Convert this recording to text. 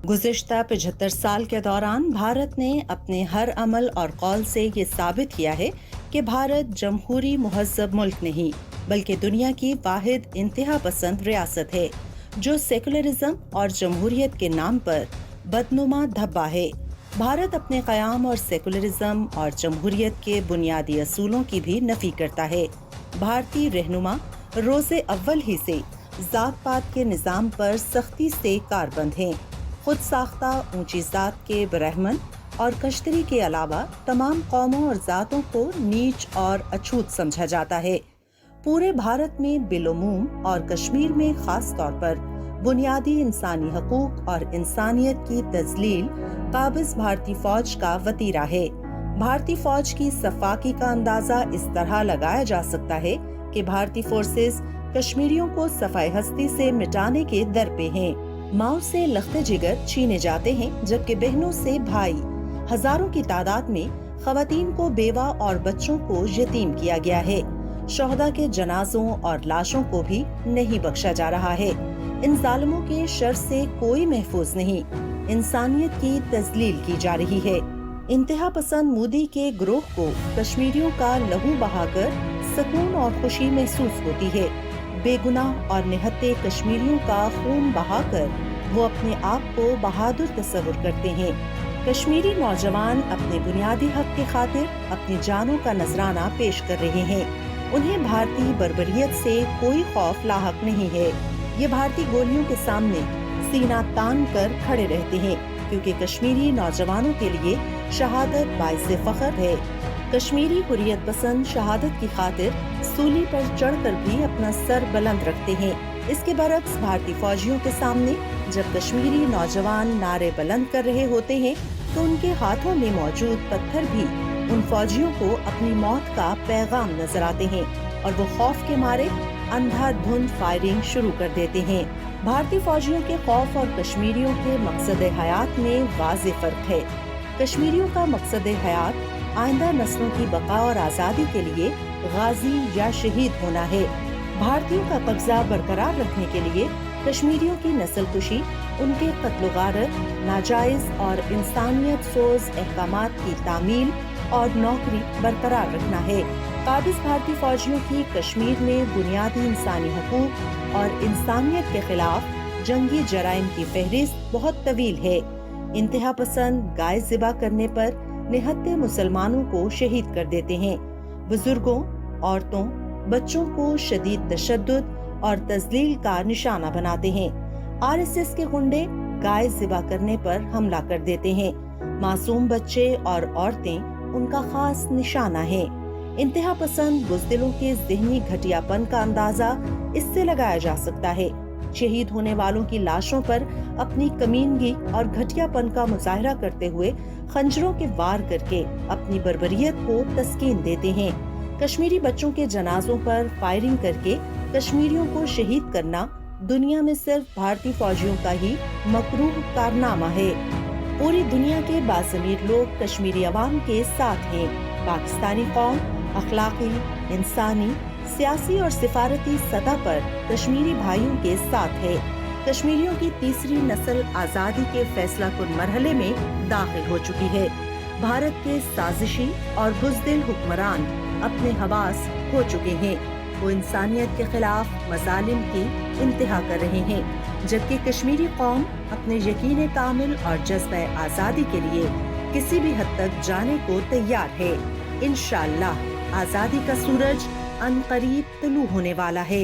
गुज़िश्ता 75 साल के दौरान भारत ने अपने हर अमल और कौल से ये साबित किया है कि भारत जमहूरी मुहज़्ज़ब मुल्क नहीं बल्कि दुनिया की वाहिद इंतहा पसंद रियासत है जो सेकुलरिज्म और जमहूरियत के नाम पर बदनुमा धब्बा है। भारत अपने क़याम और सेकुलरिज्म और जमहूरियत के बुनियादी असूलों की भी नफ़ी करता है। भारतीय रहनुमा रोज़े अव्वल ही से ज़ात पात के निज़ाम पर सख्ती से कारबंद हैं। खुद साख्ता ऊंची ज़ात के ब्राह्मण और कश्तरी के अलावा तमाम कौमों और ज़ातों को नीच और अछूत समझा जाता है। पूरे भारत में बिलुमूम और कश्मीर में खास तौर पर बुनियादी इंसानी हकूक और इंसानियत की तज़लील काबिज़ भारतीय फौज का वतीरा है। भारतीय फौज की सफाकी का अंदाज़ा इस तरह लगाया जा सकता है कि भारतीय फोर्सेस कश्मीरियों को सफाई हस्ती से मिटाने के दर पे हैं। माओ से लख्ते जिगर छीने जाते हैं जबकि बहनों से भाई, हजारों की तादाद में खवातीन को बेवा और बच्चों को यतीम किया गया है। शोहदा के जनाजों और लाशों को भी नहीं बख्शा जा रहा है। इन जालिमों के शर से कोई महफूज नहीं, इंसानियत की तजलील की जा रही है। इंतहा पसंद मोदी के ग्रोह को कश्मीरियों का लहू बहाकर सुकून और खुशी महसूस होती है। बेगुनाह और निहत्ते कश्मीरियों का खून बहाकर वो अपने आप को बहादुर तस्वुर करते हैं। कश्मीरी नौजवान अपने बुनियादी हक की खातिर अपनी जानों का नजराना पेश कर रहे हैं। उन्हें भारतीय बर्बरियत से कोई खौफ लाहक नहीं है। ये भारतीय गोलियों के सामने सीना तान कर खड़े रहते हैं क्योंकि कश्मीरी नौजवानों के लिए शहादत बाइसे फख्र है। कश्मीरी हुर्रियत पसंद शहादत की खातिर सूली पर चढ़कर भी अपना सर बुलंद रखते हैं। इसके बरक्स भारतीय फौजियों के सामने जब कश्मीरी नौजवान नारे बुलंद कर रहे होते हैं तो उनके हाथों में मौजूद पत्थर भी उन फौजियों को अपनी मौत का पैगाम नजर आते हैं और वो खौफ के मारे अंधाधुंध फायरिंग शुरू कर देते हैं। भारतीय फौजियों के खौफ और कश्मीरियों के मकसद हयात में वाज़ेह फर्क है। कश्मीरियों का मकसद हयात आइंदा नस्लों की बका और आज़ादी के लिए गाजी या शहीद होना है। भारतीयों का कब्जा बरकरार रखने के लिए कश्मीरियों की नस्ल कुशी, उनके कत्ल गारत, नाजायज और इंसानियत सोज अहकामात की तामील और नौकरी बरकरार रखना है। काबिज भारतीय फौजियों की कश्मीर में बुनियादी इंसानी हकूक और इंसानियत के खिलाफ जंगी जराइम की फहरिस्त बहुत तवील है। इंतहा पसंद गाय ज़िबा करने पर निहत्ते मुसलमानों को शहीद कर देते हैं। बुजुर्गों, औरतों, बच्चों को शदीद तशद्दुद और तजलील का निशाना बनाते हैं। आरएसएस के गुंडे गाय ज़िबा करने पर हमला कर देते हैं। मासूम बच्चे और औरतें उनका खास निशाना है। इंतहा पसंद बुज़दिलों के ज़हनी घटियापन का अंदाजा इससे लगाया जा सकता है। शहीद होने वालों की लाशों पर अपनी कमीनगी और घटियापन का मुजाहरा करते हुए खंजरों के वार करके अपनी बर्बरियत को तस्कीन देते हैं। कश्मीरी बच्चों के जनाजों पर फायरिंग करके कश्मीरियों को शहीद करना दुनिया में सिर्फ भारतीय फौजियों का ही मकरूह कारनामा है। पूरी दुनिया के बाज़मीर लोग कश्मीरी अवाम के साथ हैं। पाकिस्तानी कौम अखलाकी, इंसानी, सियासी और सिफारती सतह पर कश्मीरी भाइयों के साथ है। कश्मीरियों की तीसरी नस्ल आज़ादी के फैसला कुन मरहले में दाखिल हो चुकी है। भारत के साजिशी और बुज़दिल हुक्मरान अपने हवास खो चुके हैं। वो इंसानियत के खिलाफ मजालिम की इंतहा कर रहे हैं, जबकि कश्मीरी कौम अपने यकीन कामिल और जज्बे आज़ादी के लिए किसी भी हद तक जाने को तैयार है। इंशाअल्लाह आज़ादी का सूरज अनकरीब तुलू होने वाला है।